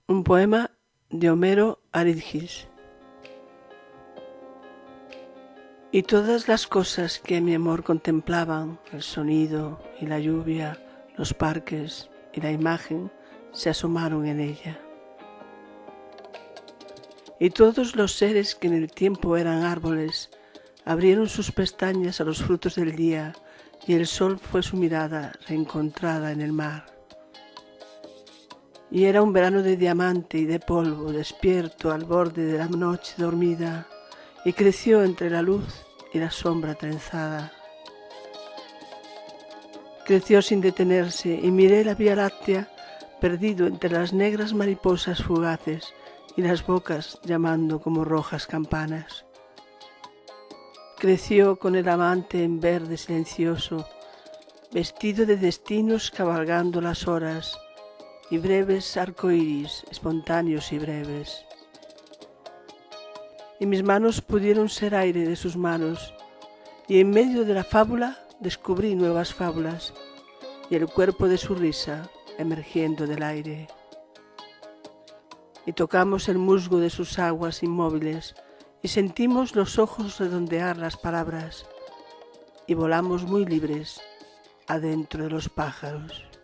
Un poema de Homero Aridgis. Y todas las cosas que mi amor contemplaban, el sonido y la lluvia, los parques y la imagen, se asomaron en ella. Y todos los seres que en el tiempo eran árboles, abrieron sus pestañas a los frutos del día, y el sol fue su mirada reencontrada en el mar. Y era un verano de diamante y de polvo, despierto al borde de la noche dormida, y creció entre la luz y la sombra trenzada. Creció sin detenerse y miré la Vía Láctea perdido entre las negras mariposas fugaces y las bocas llamando como rojas campanas. Creció con el amante en verde silencioso, vestido de destinos cabalgando las horas, y breves arcoíris, espontáneos y breves. Y mis manos pudieron ser aire de sus manos, y en medio de la fábula descubrí nuevas fábulas, y el cuerpo de su risa emergiendo del aire. Y tocamos el musgo de sus aguas inmóviles, y sentimos los ojos redondear las palabras, y volamos muy libres adentro de los pájaros.